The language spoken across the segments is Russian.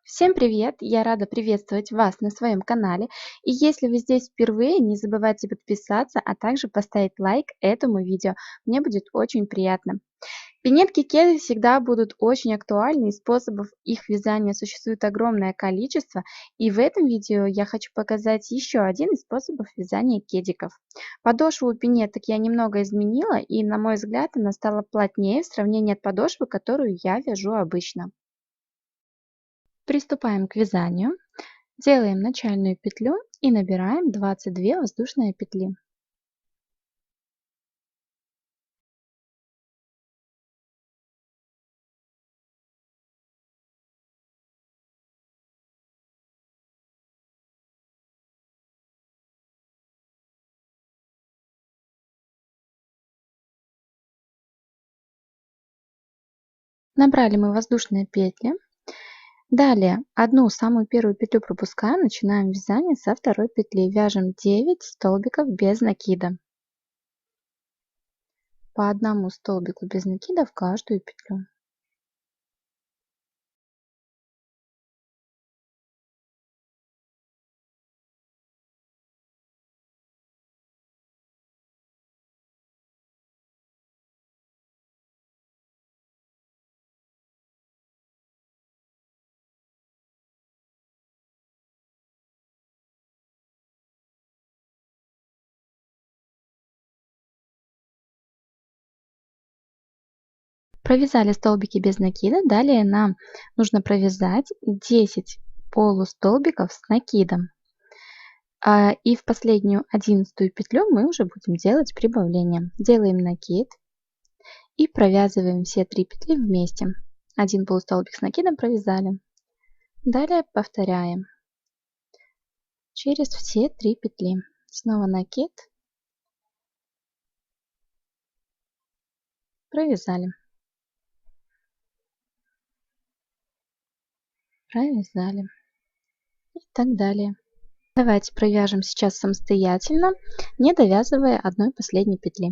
Всем привет! Я рада приветствовать вас на своем канале. И если вы здесь впервые, не забывайте подписаться, а также поставить лайк этому видео. Мне будет очень приятно. Пинетки кеды всегда будут очень актуальны, и способов их вязания существует огромное количество. И в этом видео я хочу показать еще один из способов вязания кедиков. Подошву у пинеток я немного изменила, и на мой взгляд она стала плотнее в сравнении от подошвы, которую я вяжу обычно. Приступаем к вязанию. Делаем начальную петлю и набираем 22 воздушные петли. Набрали мы воздушные петли. Далее одну самую первую петлю пропускаем, начинаем вязание со второй петли. Вяжем 9 столбиков без накида. По одному столбику без накида в каждую петлю. Провязали столбики без накида. Далее нам нужно провязать 10 полустолбиков с накидом. И в последнюю 11 петлю мы уже будем делать прибавление. Делаем накид и провязываем все 3 петли вместе. Один полустолбик с накидом провязали. Далее повторяем через все 3 петли. Снова накид, провязали, провязали и так далее. Давайте провяжем сейчас самостоятельно, не довязывая одной последней петли.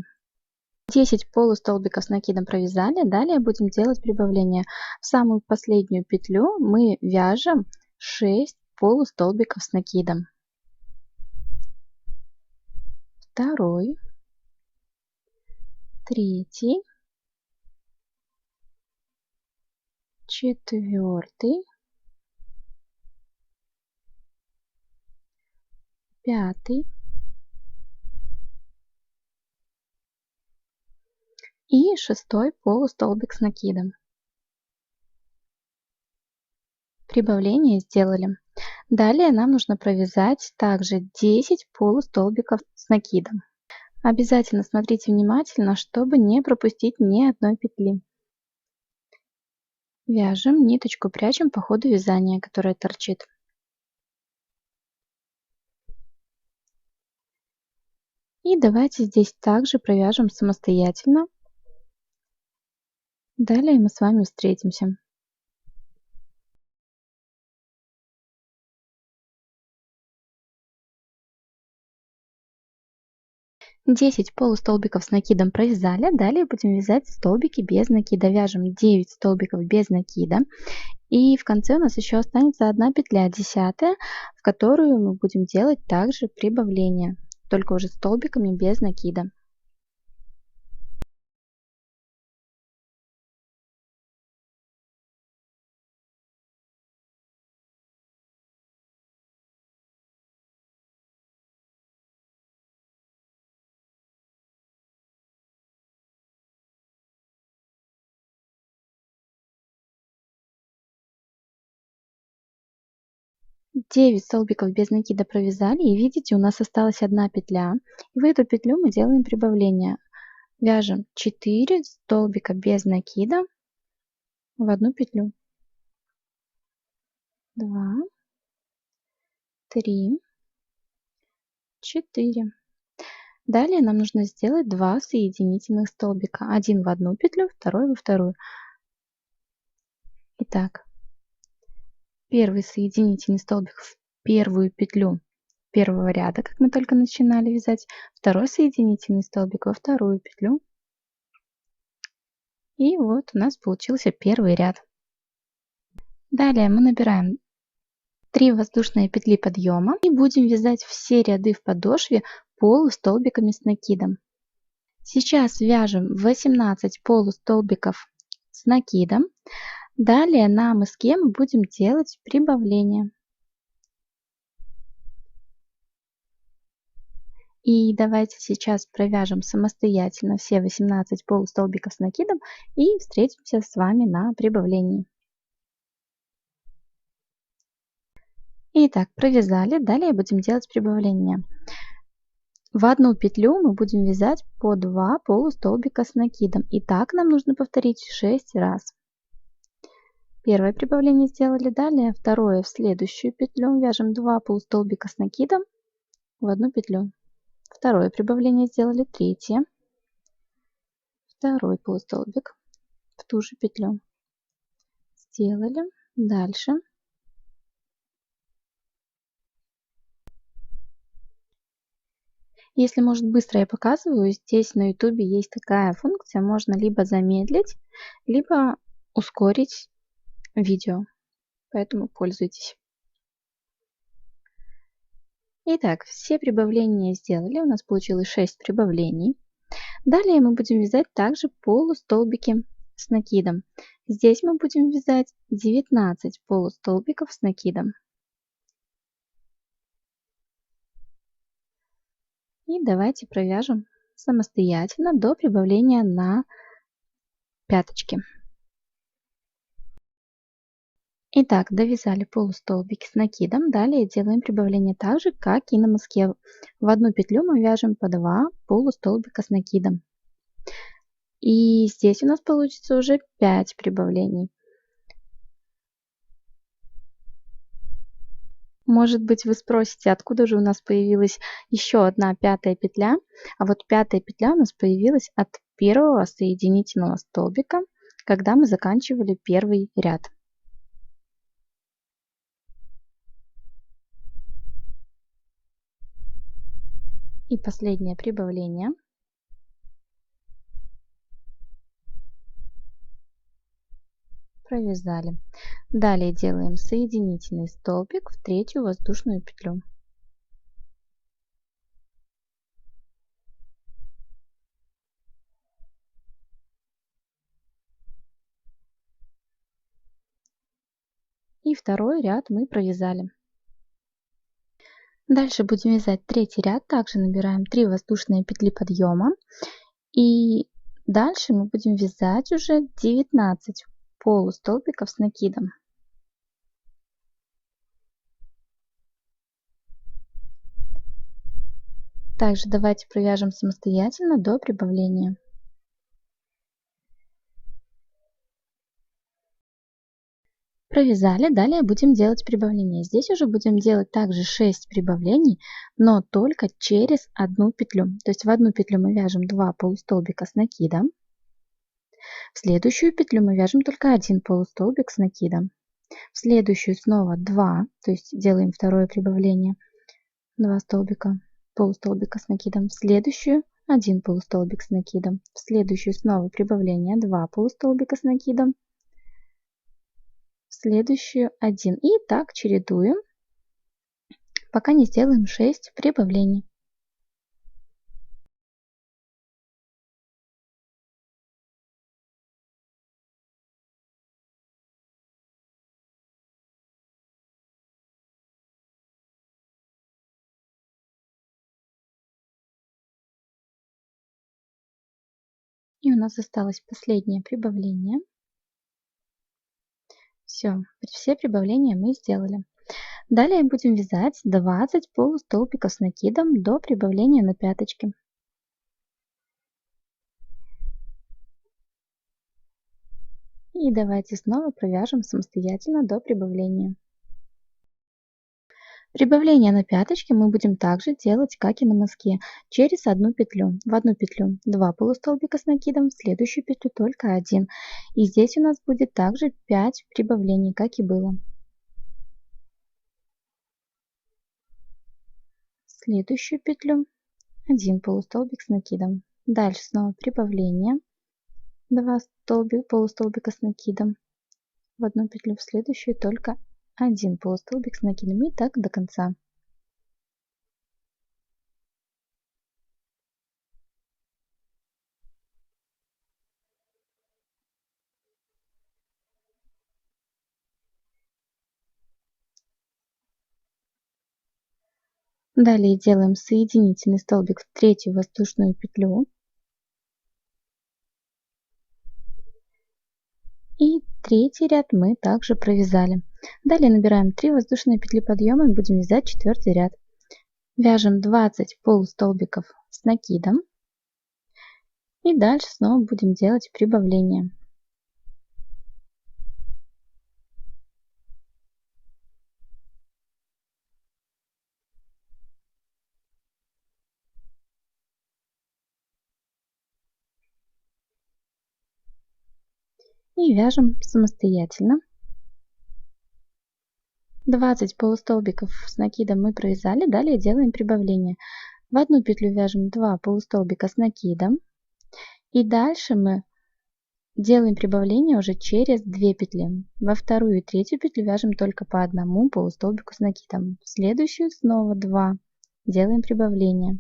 10 полустолбиков с накидом провязали. Далее будем делать прибавление. В самую последнюю петлю мы вяжем 6 полустолбиков с накидом. Второй, третий, четвертый, пятый и шестой полустолбик с накидом. Прибавление сделали. Далее нам нужно провязать также 10 полустолбиков с накидом. Обязательно смотрите внимательно, чтобы не пропустить ни одной петли. Вяжем, ниточку прячем по ходу вязания, которая торчит. И давайте здесь также провяжем самостоятельно. Далее мы с вами встретимся. Десять полустолбиков с накидом провязали. Далее будем вязать столбики без накида. Вяжем 9 столбиков без накида. И в конце у нас еще останется одна петля, 10-я, в которую мы будем делать также прибавление, только уже столбиками без накида. Девять столбиков без накида провязали, и видите, у нас осталась одна петля. И в эту петлю мы делаем прибавление. Вяжем 4 столбика без накида в одну петлю. 2, 3, 4. Далее нам нужно сделать 2 соединительных столбика. Один в одну петлю, второй во вторую. Итак, первый соединительный столбик в первую петлю первого ряда, как мы только начинали вязать. Второй соединительный столбик во вторую петлю. И вот у нас получился первый ряд. Далее мы набираем 3 воздушные петли подъема и будем вязать все ряды в подошве полустолбиками с накидом. Сейчас вяжем 18 полустолбиков с накидом. Далее на мыске мы будем делать прибавление. И давайте сейчас провяжем самостоятельно все 18 полустолбиков с накидом и встретимся с вами на прибавлении. Итак, провязали. Далее будем делать прибавление. В одну петлю мы будем вязать по 2 полустолбика с накидом. И так нам нужно повторить 6 раз. Первое прибавление сделали, далее второе в следующую петлю. Вяжем 2 полустолбика с накидом в одну петлю. Второе прибавление сделали, третье. Второй полустолбик в ту же петлю. Сделали. Дальше. Если, может, быстро я показываю, здесь на YouTube есть такая функция, можно либо замедлить, либо ускорить видео, поэтому пользуйтесь. Итак, все прибавления сделали, у нас получилось 6 прибавлений. Далее мы будем вязать также полустолбики с накидом. Здесь мы будем вязать 19 полустолбиков с накидом. И давайте провяжем самостоятельно до прибавления на пяточки. Итак, довязали полустолбики с накидом. Далее делаем прибавление так же, как и на мыске. В одну петлю мы вяжем по 2 полустолбика с накидом. И здесь у нас получится уже 5 прибавлений. Может быть, вы спросите, откуда же у нас появилась еще одна пятая петля. А вот пятая петля у нас появилась от первого соединительного столбика, когда мы заканчивали первый ряд. И последнее прибавление. Провязали. Далее делаем соединительный столбик в третью воздушную петлю. И второй ряд мы провязали. Дальше будем вязать третий ряд. Также набираем 3 воздушные петли подъема. И дальше мы будем вязать уже 19 полустолбиков с накидом. Также давайте провяжем самостоятельно до прибавления. Провязали, далее будем делать прибавление. Здесь уже будем делать также 6 прибавлений, но только через одну петлю. То есть в одну петлю мы вяжем 2 полустолбика с накидом. В следующую петлю мы вяжем только один полустолбик с накидом. В следующую снова 2, то есть делаем второе прибавление, 2 столбика, полустолбика с накидом. В следующую 1 полустолбик с накидом. В следующую снова прибавление, 2 полустолбика с накидом. В следующую 1. И так чередуем, пока не сделаем 6 прибавлений. И у нас осталось последнее прибавление. Все прибавления мы сделали. Далее будем вязать 20 полустолбиков с накидом до прибавления на пяточки. И давайте снова провяжем самостоятельно до прибавления. Прибавление на пяточки мы будем также делать, как и на мыске, через одну петлю. В одну петлю 2 полустолбика с накидом, в следующую петлю только 1. И здесь у нас будет также 5 прибавлений, как и было. В следующую петлю 1 полустолбик с накидом. Дальше снова прибавление, 2 полустолбика с накидом. В одну петлю, в следующую только 1 полустолбик с накидом и так до конца. Далее делаем соединительный столбик в третью воздушную петлю. И третий ряд мы также провязали. Далее набираем 3 воздушные петли подъема и будем вязать четвертый ряд. Вяжем 20 полустолбиков с накидом. И дальше снова будем делать прибавление. И вяжем самостоятельно. 20 полустолбиков с накидом мы провязали, далее делаем прибавление. В одну петлю вяжем 2 полустолбика с накидом. И дальше мы делаем прибавление уже через 2 петли. Во вторую и третью петлю вяжем только по одному полустолбику с накидом. В следующую снова 2. Делаем прибавление.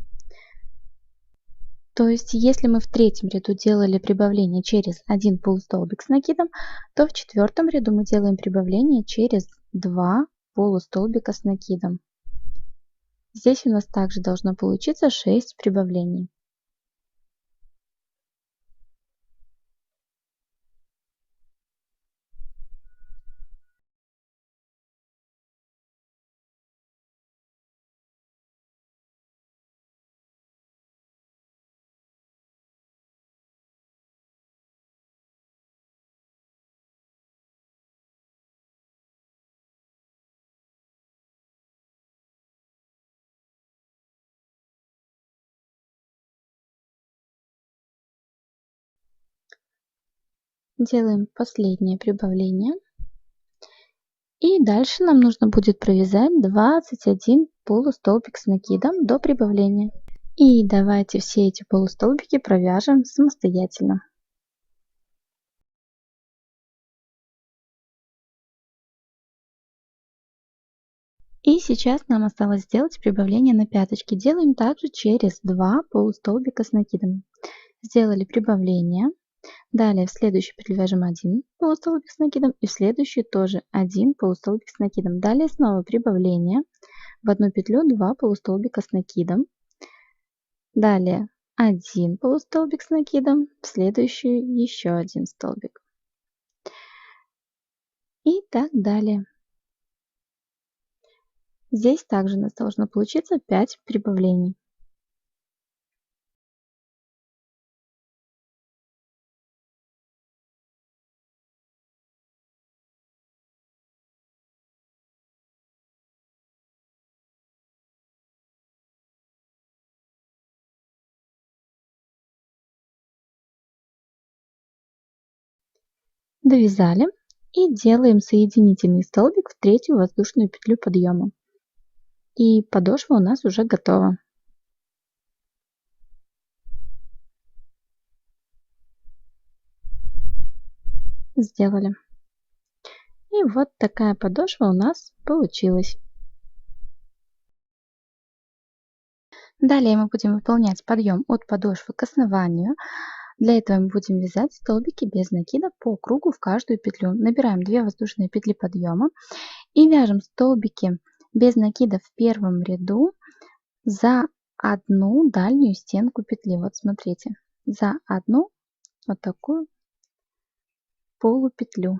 То есть, если мы в третьем ряду делали прибавление через 1 полустолбик с накидом, то в четвертом ряду мы делаем прибавление через 2 полустолбика с накидом. Здесь у нас также должно получиться 6 прибавлений. Делаем последнее прибавление. И дальше нам нужно будет провязать 21 полустолбик с накидом до прибавления. И давайте все эти полустолбики провяжем самостоятельно. И сейчас нам осталось сделать прибавление на пяточке. Делаем также через 2 полустолбика с накидом. Сделали прибавление. Далее в следующую петлю вяжем 1 полустолбик с накидом и в следующую тоже 1 полустолбик с накидом. Далее снова прибавление. В одну петлю 2 полустолбика с накидом. Далее 1 полустолбик с накидом, в следующую еще 1 столбик. И так далее. Здесь также у нас должно получиться 5 прибавлений. Довязали и делаем соединительный столбик в третью воздушную петлю подъема. И подошва у нас уже готова. Сделали. И вот такая подошва у нас получилась. Далее мы будем выполнять подъем от подошвы к основанию. Для этого мы будем вязать столбики без накида по кругу в каждую петлю. Набираем 2 воздушные петли подъема и вяжем столбики без накида в первом ряду за одну дальнюю стенку петли. Вот смотрите, за одну вот такую полупетлю.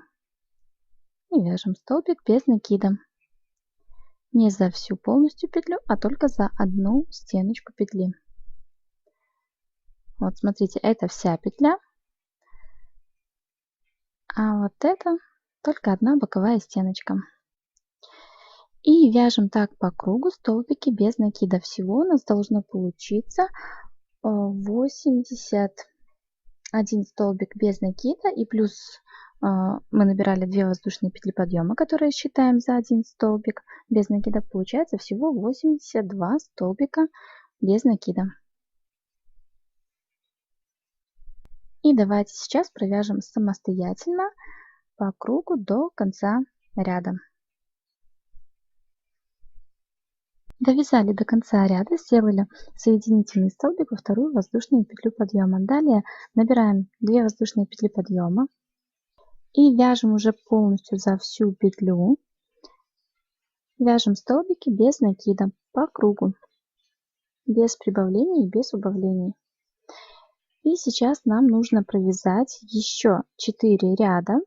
И вяжем столбик без накида. Не за всю полностью петлю, а только за одну стеночку петли. Вот смотрите, это вся петля, а вот это только одна боковая стеночка. И вяжем так по кругу столбики без накида. Всего у нас должно получиться 81 столбик без накида и плюс мы набирали 2 воздушные петли подъема, которые считаем за 1 столбик без накида. Получается всего 82 столбика без накида. И давайте сейчас провяжем самостоятельно по кругу до конца ряда. Довязали до конца ряда, сделали соединительный столбик во вторую воздушную петлю подъема. Далее набираем 2 воздушные петли подъема и вяжем уже полностью за всю петлю. Вяжем столбики без накида по кругу, без прибавлений и без убавлений. И сейчас нам нужно провязать еще 4 ряда,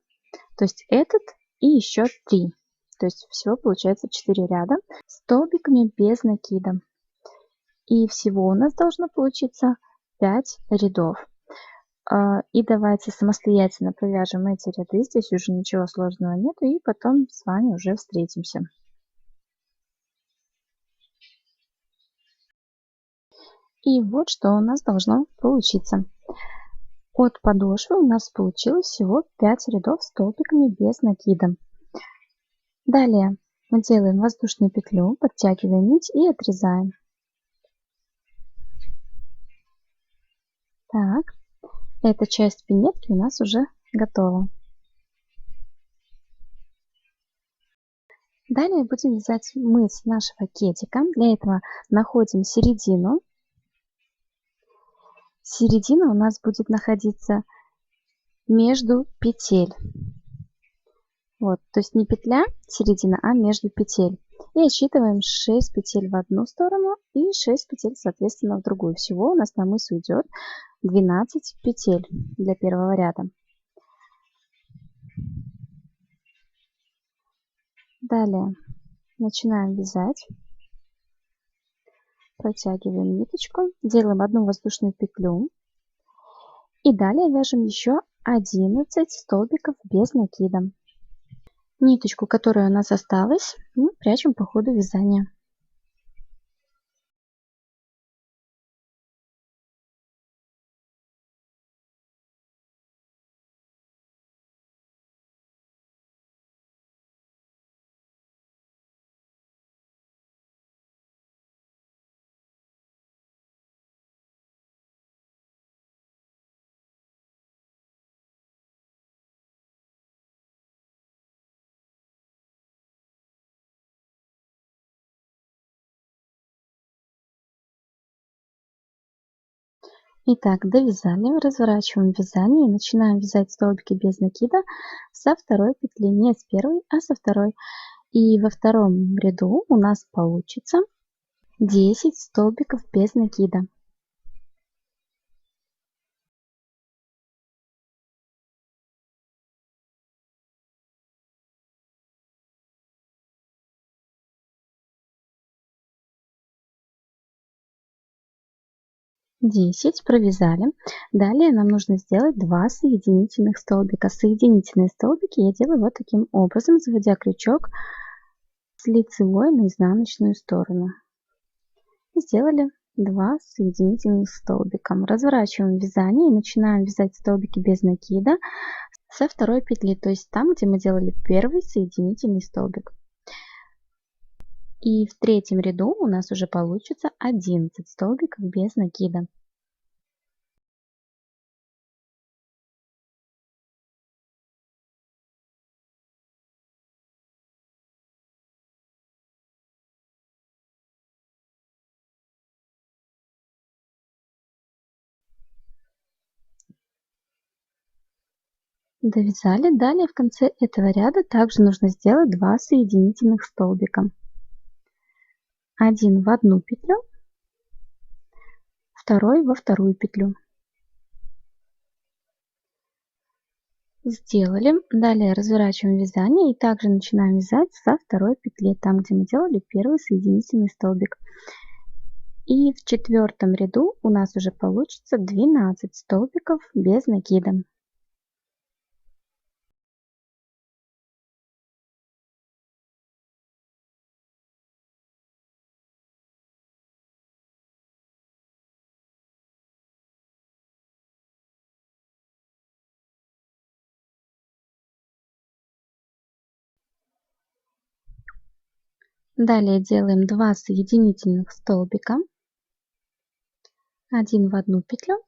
то есть этот и еще 3. То есть всего получается 4 ряда столбиками без накида. И всего у нас должно получиться 5 рядов. И давайте самостоятельно провяжем эти ряды. Здесь уже ничего сложного нет. И потом с вами уже встретимся. И вот что у нас должно получиться. От подошвы у нас получилось всего 5 рядов столбиками без накида. Далее мы делаем воздушную петлю, подтягиваем нить и отрезаем. Так, эта часть пинетки у нас уже готова. Далее будем вязать мыс нашего кетика. Для этого находим середину. Середина у нас будет находиться между петель. Вот, то есть не петля середина, а между петель. И отсчитываем 6 петель в одну сторону и 6 петель, соответственно, в другую. Всего у нас на мыс уйдет 12 петель для первого ряда. Далее начинаем вязать. Протягиваем ниточку, делаем одну воздушную петлю. И далее вяжем еще 11 столбиков без накида. Ниточку, которая у нас осталась, мы прячем по ходу вязания. Итак, довязали, разворачиваем вязание и начинаем вязать столбики без накида со второй петли, не с первой, а со второй. И во втором ряду у нас получится 10 столбиков без накида. Десять провязали. Далее нам нужно сделать 2 соединительных столбика. Соединительные столбики я делаю вот таким образом, заводя крючок с лицевой на изнаночную сторону. И сделали 2 соединительных столбика. Разворачиваем вязание и начинаем вязать столбики без накида со второй петли, то есть там, где мы делали первый соединительный столбик. И в третьем ряду у нас уже получится 11 столбиков без накида. Довязали. Далее в конце этого ряда также нужно сделать 2 соединительных столбика. Один в одну петлю, второй во вторую петлю. Сделали. Далее разворачиваем вязание и также начинаем вязать со второй петли, там где мы делали первый соединительный столбик. И в четвертом ряду у нас уже получится 12 столбиков без накида. Далее делаем 2 соединительных столбика. Один в одну петлю,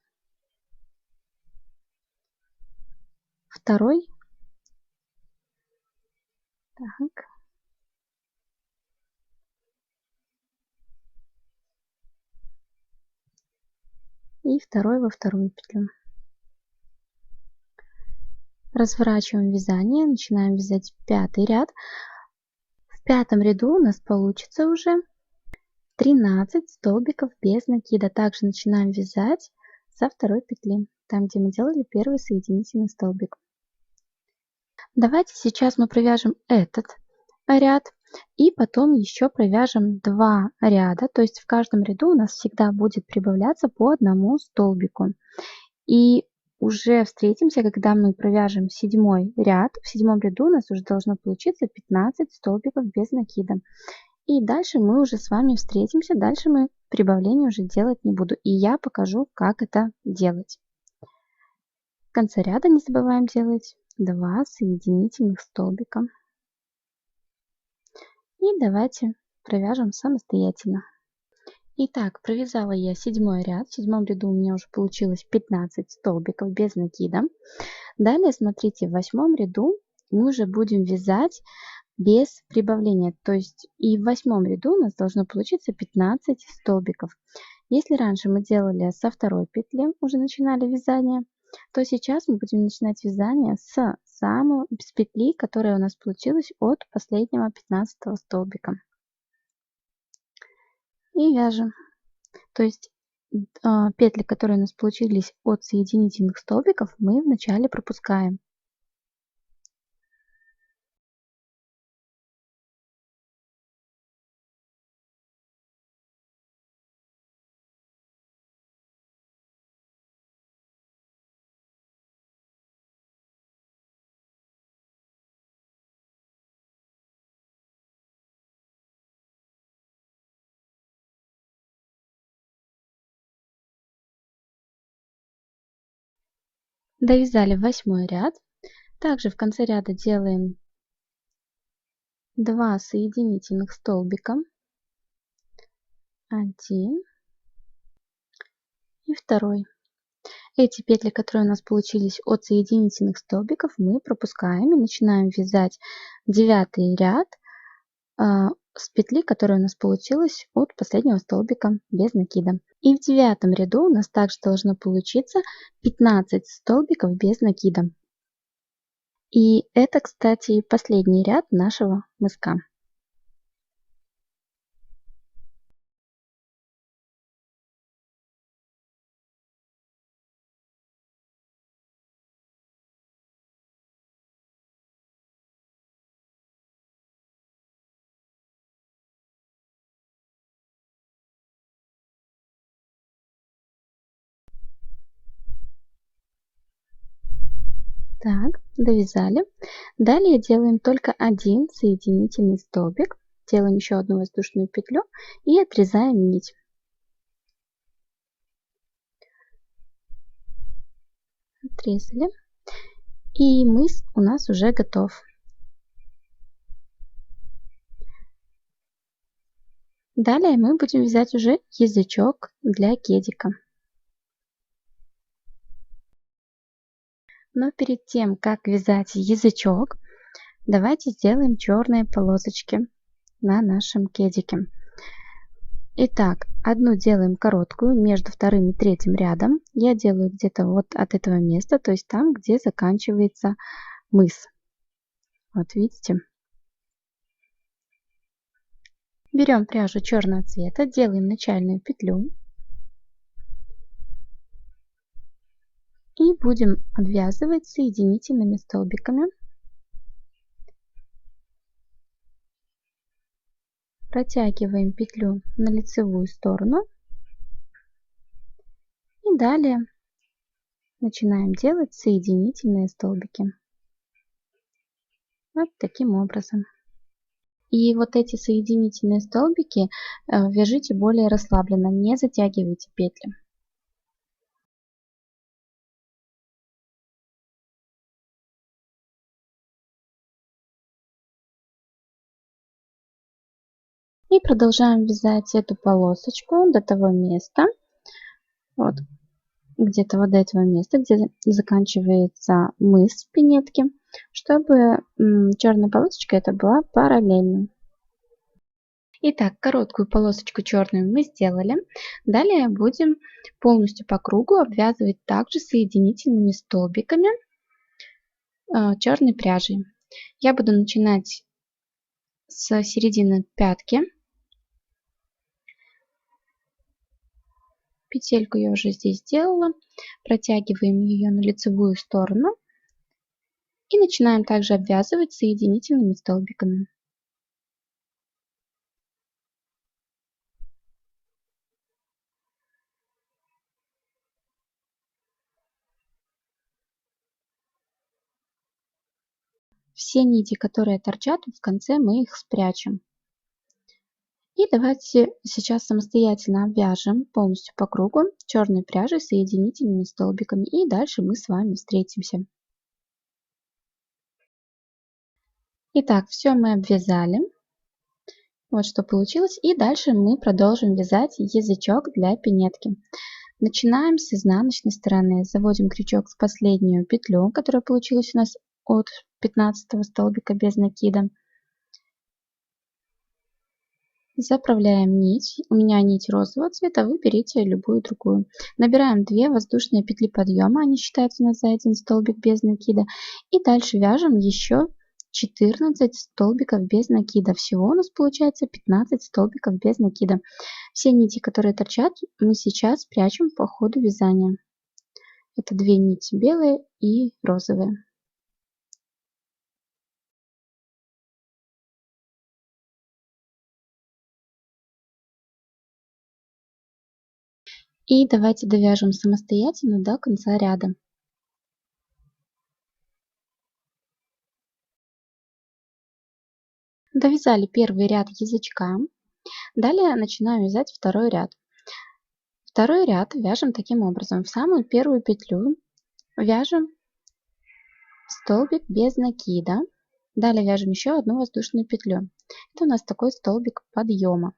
второй, так, и второй во вторую петлю. Разворачиваем вязание, начинаем вязать пятый ряд. В пятом ряду у нас получится уже 13 столбиков без накида. Также начинаем вязать со второй петли, там где мы делали первый соединительный столбик. Давайте сейчас мы провяжем этот ряд и потом еще провяжем 2 ряда, то есть в каждом ряду у нас всегда будет прибавляться по одному столбику. И уже встретимся, когда мы провяжем 7 ряд. В 7 ряду у нас уже должно получиться 15 столбиков без накида. И дальше мы уже с вами встретимся. Дальше мы прибавление уже делать не буду. И я покажу, как это делать. В конце ряда не забываем делать 2 соединительных столбика. И давайте провяжем самостоятельно. Итак, провязала я 7 ряд. В 7 ряду у меня уже получилось 15 столбиков без накида. Далее, смотрите, в 8 ряду мы уже будем вязать без прибавления. То есть и в 8 ряду у нас должно получиться 15 столбиков. Если раньше мы делали со второй петли, уже начинали вязание, то сейчас мы будем начинать вязание с петли, которая у нас получилась от последнего 15 столбика. И вяжем. То есть петли, которые у нас получились от соединительных столбиков, мы вначале пропускаем. Довязали 8 ряд. Также в конце ряда делаем 2 соединительных столбика. 1 и 2. Эти петли, которые у нас получились от соединительных столбиков, мы пропускаем и начинаем вязать 9 ряд с петли, которая у нас получилась от последнего столбика без накида. И в 9 ряду у нас также должно получиться 15 столбиков без накида. И это, кстати, последний ряд нашего мыска. Так, довязали. Далее делаем только один соединительный столбик. Делаем еще одну воздушную петлю и отрезаем нить. Отрезали. И мыс у нас уже готов. Далее мы будем вязать уже язычок для кедика. Но перед тем, как вязать язычок, давайте сделаем черные полосочки на нашем кедике. Итак, одну делаем короткую между вторым и третьим рядом. Я делаю где-то вот от этого места, то есть там, где заканчивается мыс. Вот видите. Берем пряжу черного цвета, делаем начальную петлю. И будем обвязывать соединительными столбиками. Протягиваем петлю на лицевую сторону. И далее начинаем делать соединительные столбики. Вот таким образом. И вот эти соединительные столбики вяжите более расслабленно, не затягивайте петли. И продолжаем вязать эту полосочку до того места, вот где-то вот до этого места, где заканчивается мыс пинетки, чтобы черная полосочка это была параллельно. Итак, короткую полосочку черную мы сделали. Далее будем полностью по кругу обвязывать также соединительными столбиками черной пряжей. Я буду начинать с середины пятки. Петельку я уже здесь сделала. Протягиваем ее на лицевую сторону. И начинаем также обвязывать соединительными столбиками. Все нити, которые торчат, в конце мы их спрячем. И давайте сейчас самостоятельно обвяжем полностью по кругу черной пряжей соединительными столбиками. И дальше мы с вами встретимся. Итак, все мы обвязали. Вот что получилось. И дальше мы продолжим вязать язычок для пинетки. Начинаем с изнаночной стороны. Заводим крючок в последнюю петлю, которая получилась у нас от 15 столбика без накида. Заправляем нить. У меня нить розового цвета, вы берите любую другую. Набираем 2 воздушные петли подъема, они считаются у нас за один столбик без накида. И дальше вяжем еще 14 столбиков без накида. Всего у нас получается 15 столбиков без накида. Все нити, которые торчат, мы сейчас прячем по ходу вязания. Это 2 нити белые и розовые. И давайте довяжем самостоятельно до конца ряда. Довязали первый ряд язычка. Далее начинаем вязать второй ряд. Второй ряд вяжем таким образом. В самую первую петлю вяжем столбик без накида. Далее вяжем еще одну воздушную петлю. Это у нас такой столбик подъема.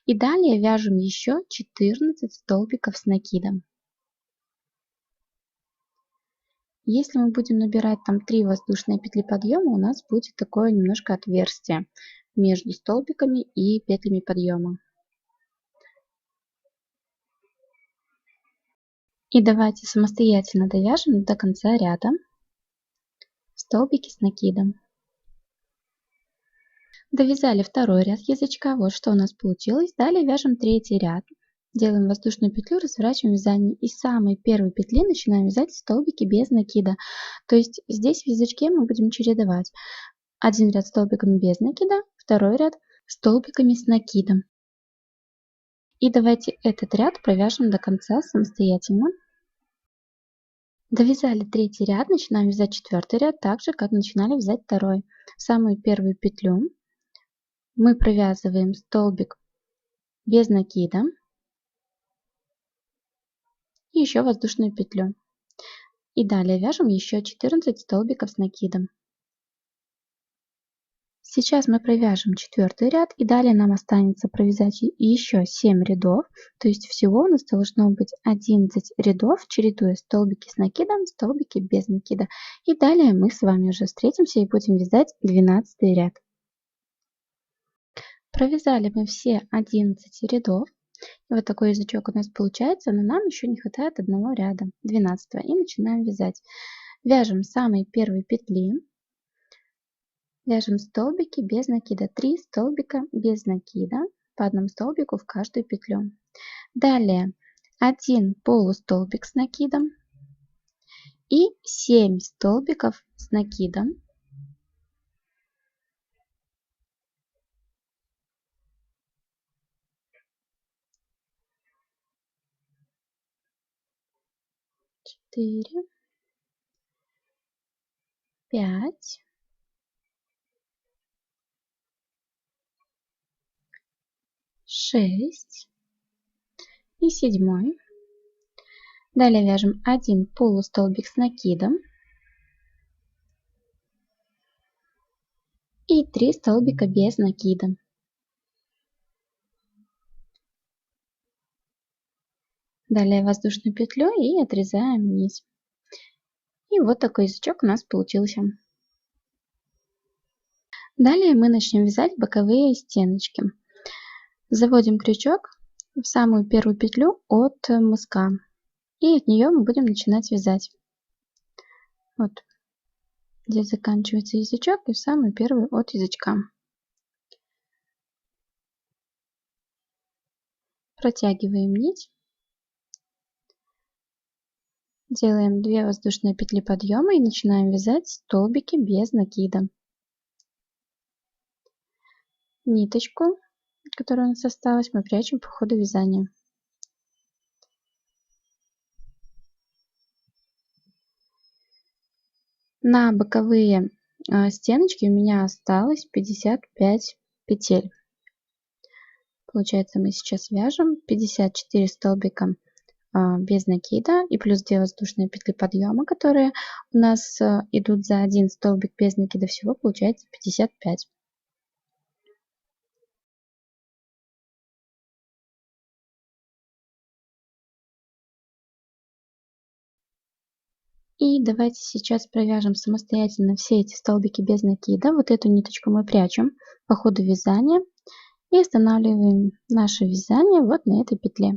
И далее вяжем еще 14 столбиков с накидом. Если мы будем набирать там 3 воздушные петли подъема, у нас будет такое немножко отверстие между столбиками и петлями подъема. И давайте самостоятельно довяжем до конца ряда столбики с накидом. Довязали второй ряд язычка, вот что у нас получилось. Далее вяжем третий ряд. Делаем воздушную петлю, разворачиваем вязание. И с самой первой петли начинаем вязать столбики без накида. То есть здесь в язычке мы будем чередовать один ряд столбиками без накида, второй ряд столбиками с накидом. И давайте этот ряд провяжем до конца самостоятельно. Довязали третий ряд, начинаем вязать четвертый ряд, так же как начинали вязать второй. В самую первую петлю мы провязываем столбик без накида и еще воздушную петлю. И далее вяжем еще 14 столбиков с накидом. Сейчас мы провяжем четвертый ряд, и далее нам останется провязать еще 7 рядов. То есть всего у нас должно быть 11 рядов, чередуя столбики с накидом, столбики без накида. И далее мы с вами уже встретимся и будем вязать 12 ряд. Провязали мы все 11 рядов. Вот такой язычок у нас получается, но нам еще не хватает одного ряда, 12. И начинаем вязать. Вяжем с самой первой петли. Вяжем столбики без накида. 3 столбика без накида, по одному столбику в каждую петлю. Далее 1 полустолбик с накидом и 7 столбиков с накидом. Четыре, 5, 6 и 7. Далее вяжем 1 полустолбик с накидом и 3 столбика без накида. Далее воздушную петлю и отрезаем низ. И вот такой язычок у нас получился. Далее мы начнем вязать боковые стеночки. Заводим крючок в самую первую петлю от мыска. И от нее мы будем начинать вязать. Вот здесь заканчивается язычок и в самую первую от язычка. Протягиваем нить. Делаем 2 воздушные петли подъема и начинаем вязать столбики без накида. Ниточку, которая у нас осталась, мы прячем по ходу вязания. На боковые стеночки у меня осталось 55 петель. Получается, мы сейчас вяжем 54 столбика без накида и плюс 2 воздушные петли подъема, которые у нас идут за один столбик без накида. Всего получается 55. И давайте сейчас провяжем самостоятельно все эти столбики без накида. Вот эту ниточку мы прячем по ходу вязания и останавливаем наше вязание вот на этой петле.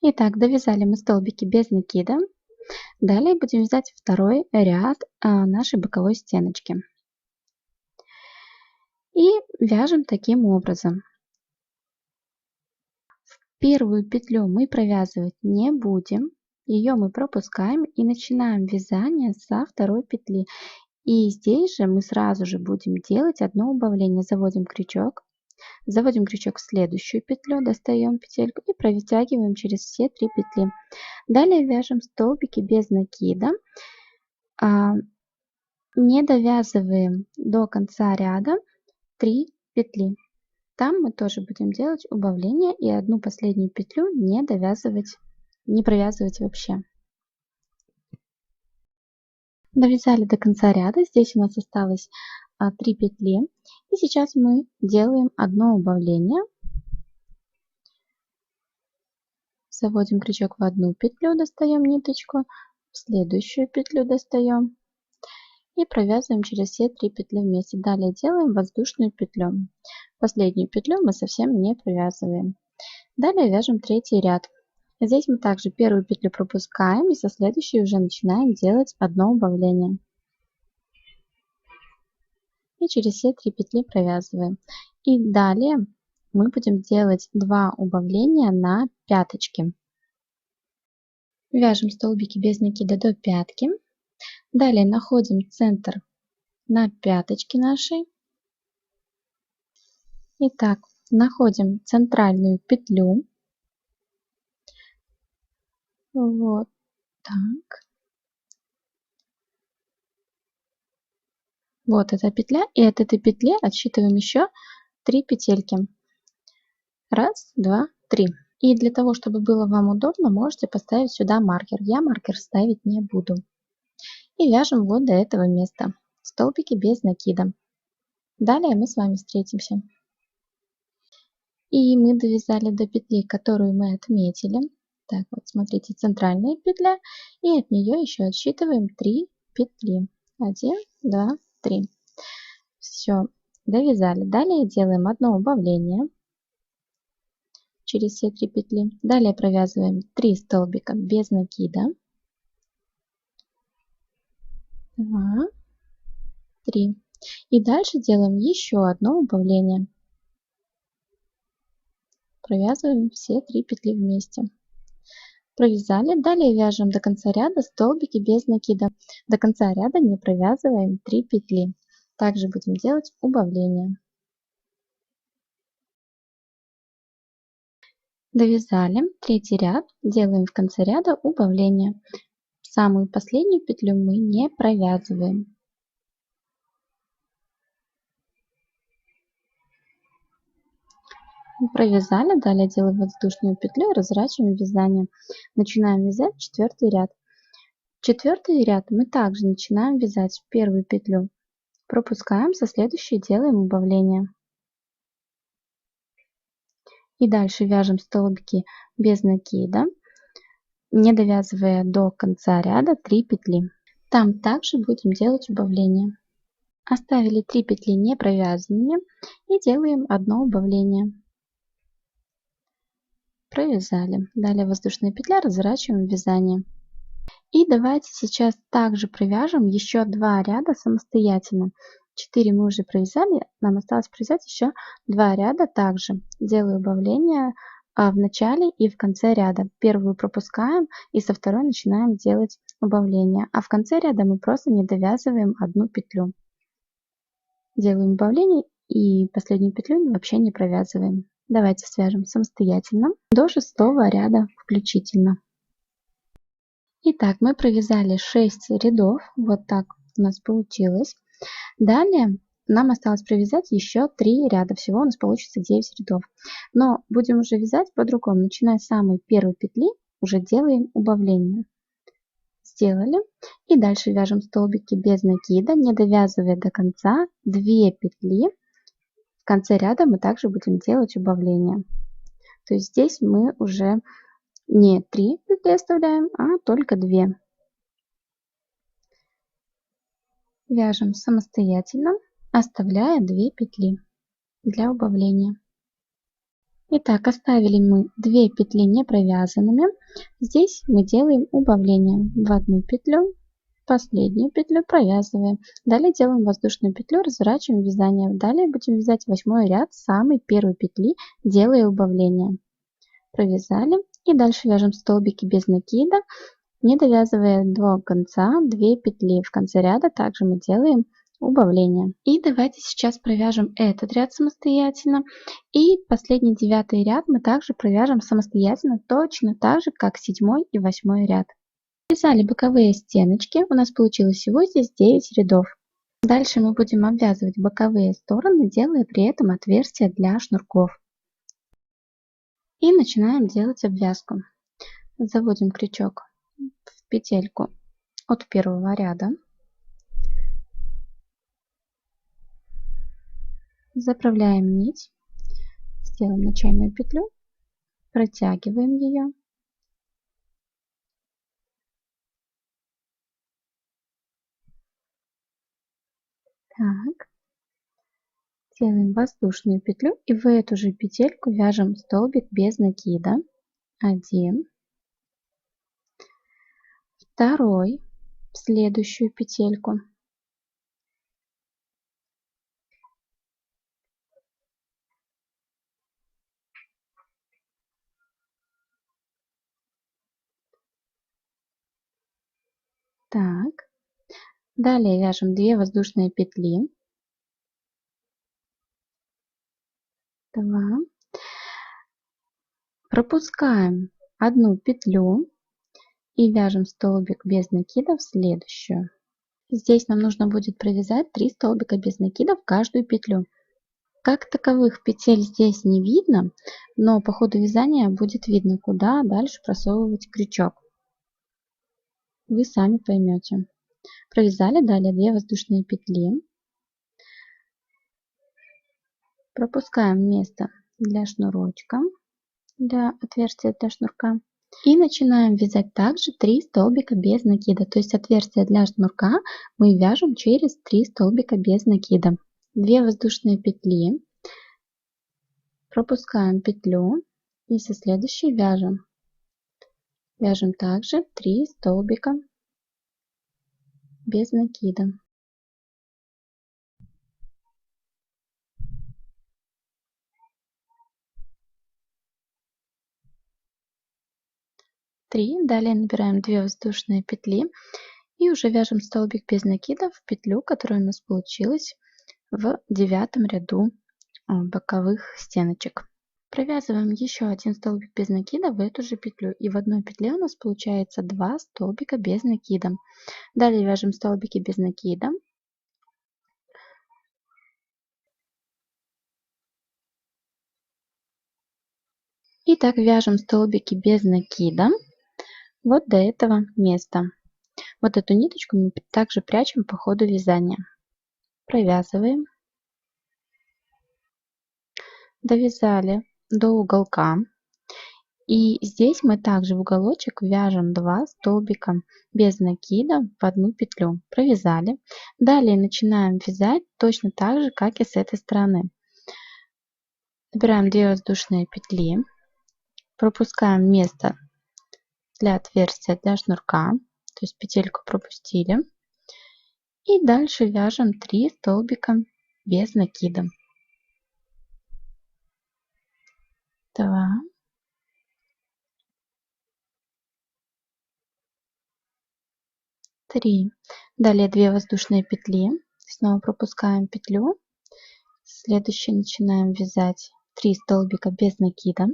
Итак, довязали мы столбики без накида. Далее будем вязать второй ряд нашей боковой стеночки. И вяжем таким образом. Первую петлю мы провязывать не будем. Ее мы пропускаем и начинаем вязание со второй петли. И здесь же мы сразу же будем делать одно убавление. Заводим крючок в следующую петлю, достаем петельку и протягиваем через все 3 петли. Далее вяжем столбики без накида. Не довязываем до конца ряда 3 петли. Там мы тоже будем делать убавление и одну последнюю петлю не провязывать вообще. Довязали до конца ряда. Здесь у нас осталось 3 петли. И сейчас мы делаем одно убавление. Заводим крючок в одну петлю, достаем ниточку, в следующую петлю достаем и провязываем через все 3 петли вместе. Далее делаем воздушную петлю. Последнюю петлю мы совсем не провязываем. Далее вяжем третий ряд. Здесь мы также первую петлю пропускаем и со следующей уже начинаем делать одно убавление. И через все 3 петли провязываем. И далее мы будем делать 2 убавления на пяточки. Вяжем столбики без накида до пятки. Далее находим центр на пяточке нашей. Итак, находим центральную петлю. Вот так. Вот эта петля. И от этой петли отсчитываем еще 3 петельки. 1, 2, 3. И для того, чтобы было вам удобно, можете поставить сюда маркер. Я маркер ставить не буду. И вяжем вот до этого места. Столбики без накида. Далее мы с вами встретимся. И мы довязали до петли, которую мы отметили. Так, вот смотрите, центральная петля. И от нее еще отсчитываем 3 петли. 1, 2, 3. Все, довязали. Далее делаем одно убавление через все 3 петли. Далее провязываем 3 столбика без накида. 2, 3. И дальше делаем еще одно убавление. Провязываем все 3 петли вместе. Провязали. Далее вяжем до конца ряда столбики без накида. До конца ряда не провязываем 3 петли. Также будем делать убавление. Довязали третий ряд. Делаем в конце ряда убавление. Самую последнюю петлю мы не провязываем. Провязали, далее делаем воздушную петлю и разворачиваем вязание. Начинаем вязать 4-й ряд. 4-й ряд мы также начинаем вязать в первую петлю. Пропускаем, со следующей делаем убавление. И дальше вяжем столбики без накида, не довязывая до конца ряда 3 петли. Там также будем делать убавление. Оставили 3 петли не провязанными и делаем одно убавление. Провязали. Далее воздушная петля, разворачиваем вязание. И давайте сейчас также провяжем еще 2 ряда самостоятельно. 4 мы уже провязали, нам осталось провязать еще 2 ряда также. Делаю убавление в начале и в конце ряда. Первую пропускаем и со второй начинаем делать убавление. А в конце ряда мы просто не довязываем одну петлю. Делаем убавление и последнюю петлю вообще не провязываем. Давайте свяжем самостоятельно до 6 ряда включительно. Итак, мы провязали 6 рядов, вот так у нас получилось. Далее нам осталось провязать еще 3 ряда, всего у нас получится 9 рядов. Но будем уже вязать по-другому. Начиная с самой первой петли, уже делаем убавление. Сделали. И дальше вяжем столбики без накида, не довязывая до конца 2 петли. В конце ряда мы также будем делать убавление. То есть здесь мы уже не 3 петли оставляем, а только 2. Вяжем самостоятельно, оставляя 2 петли для убавления. Итак, оставили мы 2 петли не провязанными. Здесь мы делаем убавление в одну петлю, последнюю петлю провязываем. Далее делаем воздушную петлю, разворачиваем вязание. Далее будем вязать 8 ряд с самой первой петли, делая убавление. Провязали и дальше вяжем столбики без накида, не довязывая до конца 2 петли. В конце ряда также мы делаем убавление. И давайте сейчас провяжем этот ряд самостоятельно. И последний 9 ряд мы также провяжем самостоятельно, точно так же, как 7 и 8 ряд. Вязали боковые стеночки. У нас получилось всего здесь 9 рядов. Дальше мы будем обвязывать боковые стороны, делая при этом отверстия для шнурков. И начинаем делать обвязку. Заводим крючок в петельку от первого ряда. Заправляем нить, сделаем начальную петлю, протягиваем ее. Так. Делаем воздушную петлю и в эту же петельку вяжем столбик без накида. 1, второй в следующую петельку. Так. Далее вяжем 2 воздушные петли. 2. Пропускаем одну петлю и вяжем столбик без накида в следующую. Здесь нам нужно будет провязать 3 столбика без накида в каждую петлю. Как таковых петель здесь не видно, но по ходу вязания будет видно, куда дальше просовывать крючок. Вы сами поймете. Провязали, далее 2 воздушные петли. Пропускаем место для шнурочка, для отверстия для шнурка. И начинаем вязать также 3 столбика без накида. То есть отверстие для шнурка мы вяжем через 3 столбика без накида. 2 воздушные петли. Пропускаем петлю и со следующей вяжем. Вяжем также 3 столбика без накида. Далее набираем 2 воздушные петли и уже вяжем столбик без накида в петлю, которая у нас получилась в 9 ряду боковых стеночек. Провязываем еще один столбик без накида в эту же петлю, и в одной петле у нас получается 2 столбика без накида. Далее вяжем столбики без накида. И так вяжем столбики без накида вот до этого места. Вот эту ниточку мы также прячем по ходу вязания. Провязываем. Довязали до уголка. И здесь мы также в уголочек вяжем 2 столбика без накида в одну петлю. Провязали. Далее начинаем вязать точно так же, как и с этой стороны. Набираем 2 воздушные петли, пропускаем место для отверстия для шнурка, то есть петельку пропустили. И дальше вяжем 3 столбика без накида. 2, 3. Далее 2 воздушные петли. Снова пропускаем петлю. Следующий начинаем вязать 3 столбика без накида.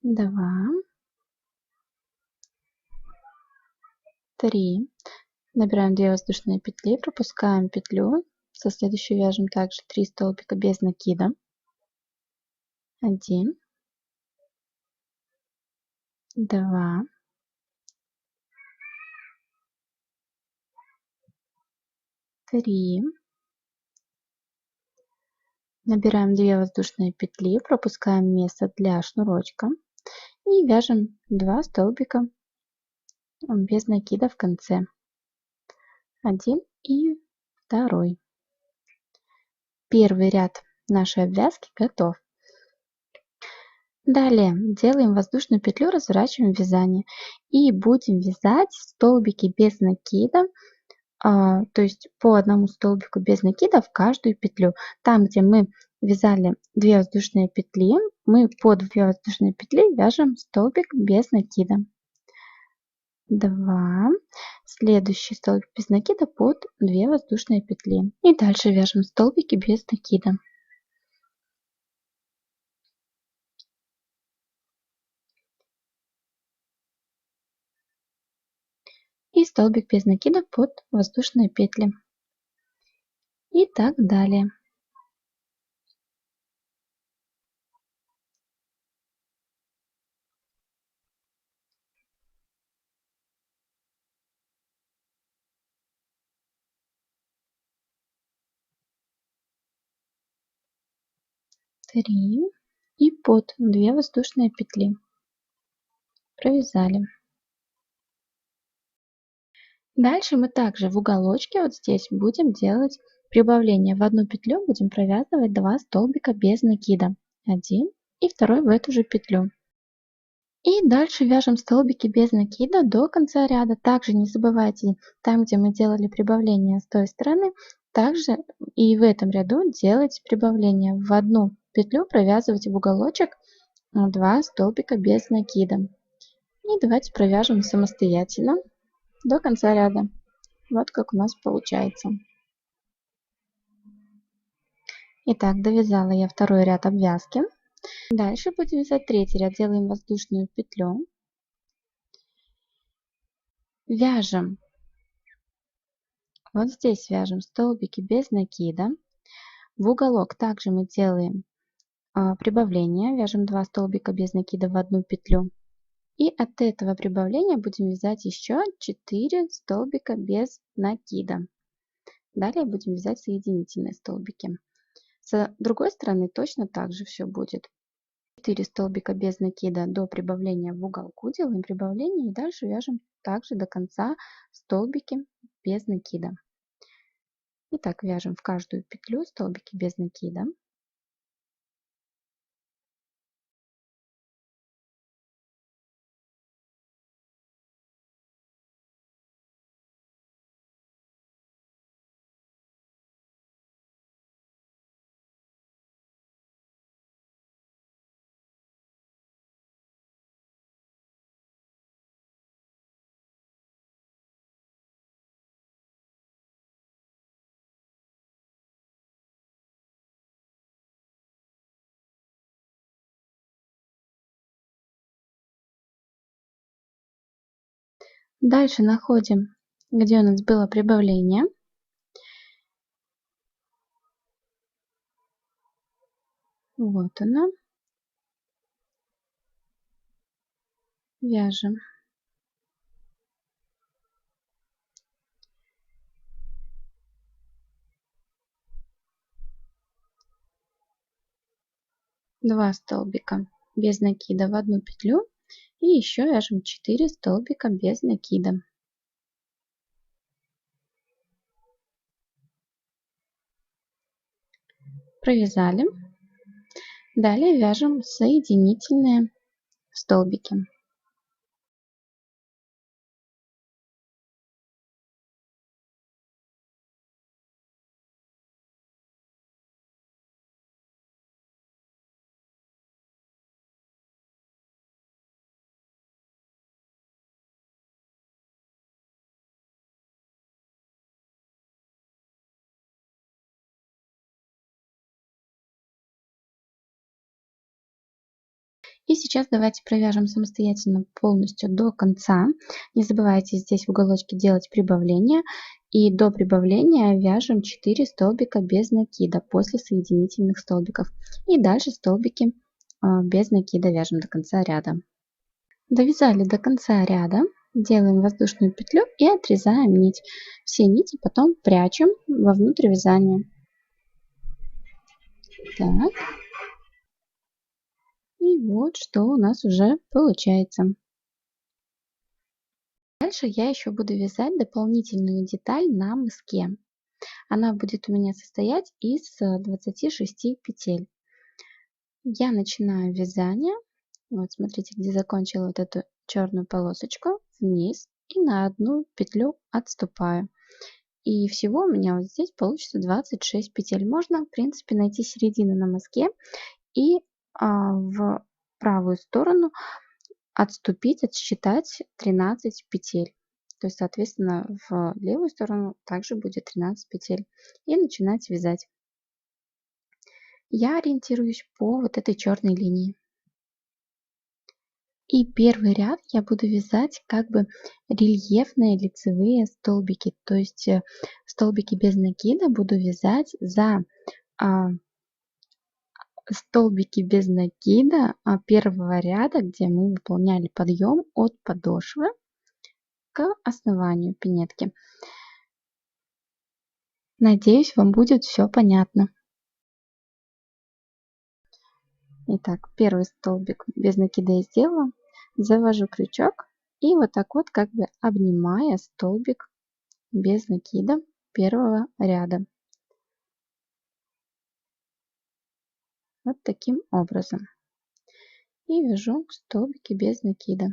2, 3. Набираем 2 воздушные петли, пропускаем петлю. Со следующей вяжем также 3 столбика без накида. 1, 2, 3. Набираем 2 воздушные петли, пропускаем место для шнурочка и вяжем 2 столбика без накида в конце. 1 и 2. Первый ряд нашей обвязки готов. Далее делаем воздушную петлю, разворачиваем вязание и будем вязать столбики без накида, то есть по одному столбику без накида в каждую петлю. Там, где мы вязали 2 воздушные петли, мы под 2 воздушные петли вяжем столбик без накида. 2, следующий столбик без накида под 2 воздушные петли. И дальше вяжем столбики без накида. И столбик без накида под воздушные петли. И так далее. Три и под 2 воздушные петли. Провязали. Дальше мы также в уголочке вот здесь будем делать прибавление. В одну петлю будем провязывать 2 столбика без накида. 1 и 2 в эту же петлю. И дальше вяжем столбики без накида до конца ряда. Также не забывайте, там, где мы делали прибавление с той стороны, также и в этом ряду делать прибавление. В одну петлю провязывать в уголочек 2 столбика без накида. И давайте провяжем самостоятельно до конца ряда. Вот как у нас получается. Итак, довязала я второй ряд обвязки. Дальше будем вязать третий ряд. Делаем воздушную петлю. Вяжем. Вот здесь вяжем столбики без накида. В уголок также мы делаем прибавление. Вяжем 2 столбика без накида в одну петлю. И от этого прибавления будем вязать еще 4 столбика без накида. Далее будем вязать соединительные столбики. С другой стороны точно так же все будет. 4 столбика без накида до прибавления в уголку, делаем прибавление и дальше вяжем также до конца столбики без накида. Итак, вяжем в каждую петлю столбики без накида. Дальше находим, где у нас было прибавление. Вот оно. Вяжем. 2 столбика без накида в одну петлю и еще вяжем 4 столбика без накида. Провязали. Далее вяжем соединительные столбики. И сейчас давайте провяжем самостоятельно полностью до конца. Не забывайте здесь в уголочке делать прибавление. И до прибавления вяжем 4 столбика без накида после соединительных столбиков. И дальше столбики без накида вяжем до конца ряда. Довязали до конца ряда. Делаем воздушную петлю и отрезаем нить. Все нити потом прячем вовнутрь вязания. Так. И вот что у нас уже получается. Дальше я еще буду вязать дополнительную деталь на мыске. Она будет у меня состоять из 26 петель. Я начинаю вязание. Вот смотрите, где закончила вот эту черную полосочку, вниз и на одну петлю отступаю. И всего у меня вот здесь получится 26 петель. Можно, в принципе, найти середину на мыске и в правую сторону отступить, отсчитать 13 петель. То есть, соответственно, в левую сторону также будет 13 петель. И начинать вязать. Я ориентируюсь по вот этой черной линии. И первый ряд я буду вязать как бы рельефные лицевые столбики. То есть столбики без накида буду вязать за столбики без накида первого ряда, где мы выполняли подъем от подошвы к основанию пинетки. Надеюсь, вам будет все понятно. Итак, первый столбик без накида я сделала. Завожу крючок и вот так вот как бы обнимая столбик без накида первого ряда. Вот таким образом. И вяжу столбики без накида.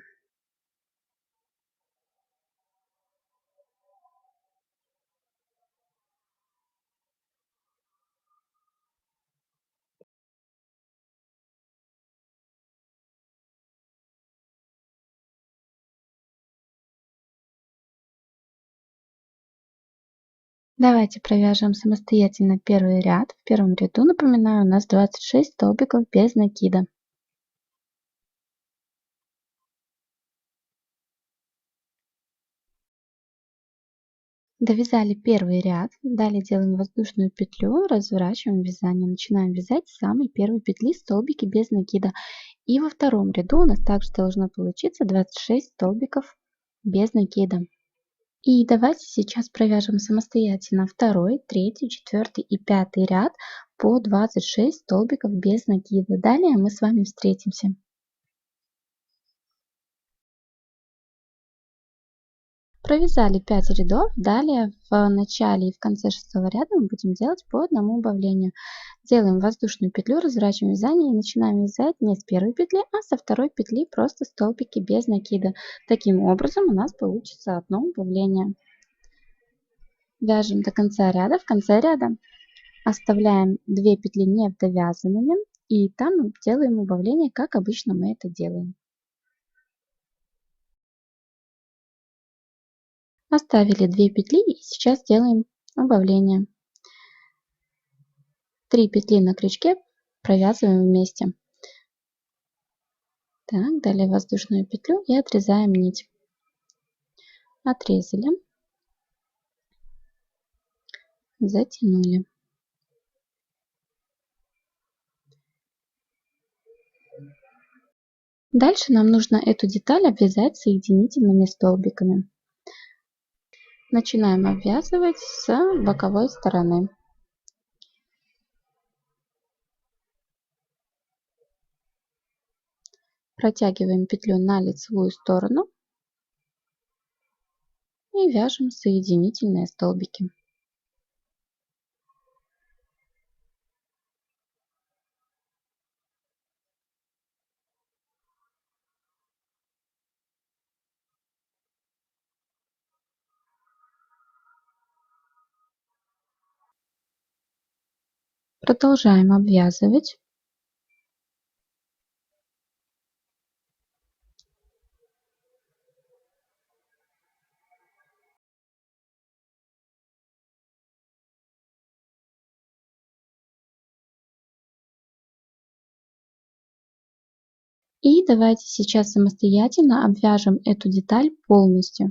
Давайте провяжем самостоятельно первый ряд. В первом ряду, напоминаю, у нас 26 столбиков без накида. Довязали первый ряд, далее делаем воздушную петлю, разворачиваем вязание, начинаем вязать с самой первой петли столбики без накида. И во втором ряду у нас также должно получиться 26 столбиков без накида. И давайте сейчас провяжем самостоятельно второй, третий, четвертый и пятый ряд по 26 столбиков без накида. Далее мы с вами встретимся. Провязали 5 рядов, далее в начале и в конце 6 ряда мы будем делать по одному убавлению. Делаем воздушную петлю, разворачиваем вязание и начинаем вязать не с первой петли, а со второй петли просто столбики без накида. Таким образом у нас получится одно убавление. Вяжем до конца ряда. В конце ряда оставляем 2 петли не довязанными и там делаем убавление, как обычно мы это делаем. Оставили 2 петли и сейчас делаем убавление. 3 петли на крючке провязываем вместе. Так, далее воздушную петлю и отрезаем нить. Отрезали, затянули. Дальше нам нужно эту деталь обвязать соединительными столбиками. Начинаем обвязывать с боковой стороны. Протягиваем петлю на лицевую сторону и вяжем соединительные столбики. Продолжаем обвязывать. И давайте сейчас самостоятельно обвяжем эту деталь полностью.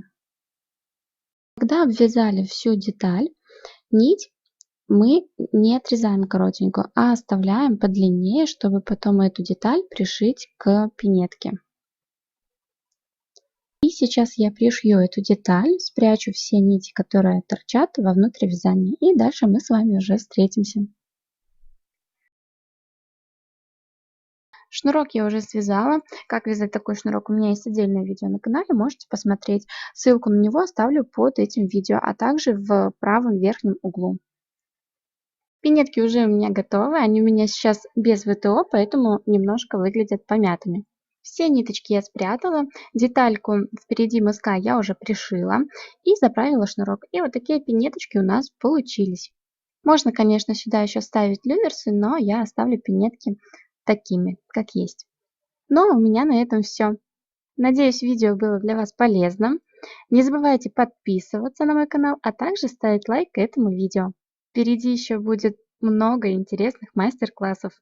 Когда обвязали всю деталь, нить мы не отрезаем коротенькую, а оставляем подлиннее, чтобы потом эту деталь пришить к пинетке. И сейчас я пришью эту деталь, спрячу все нити, которые торчат вовнутрь вязания. И дальше мы с вами уже встретимся. Шнурок я уже связала. Как вязать такой шнурок, у меня есть отдельное видео на канале, можете посмотреть. Ссылку на него оставлю под этим видео, а также в правом верхнем углу. Пинетки уже у меня готовы, они у меня сейчас без ВТО, поэтому немножко выглядят помятыми. Все ниточки я спрятала, детальку впереди мыска я уже пришила и заправила шнурок. И вот такие пинеточки у нас получились. Можно, конечно, сюда еще ставить люверсы, но я оставлю пинетки такими, как есть. Ну, а у меня на этом все. Надеюсь, видео было для вас полезным. Не забывайте подписываться на мой канал, а также ставить лайк этому видео. Впереди еще будет много интересных мастер-классов.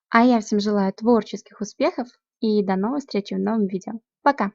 А я всем желаю творческих успехов и до новых встреч в новом видео. Пока!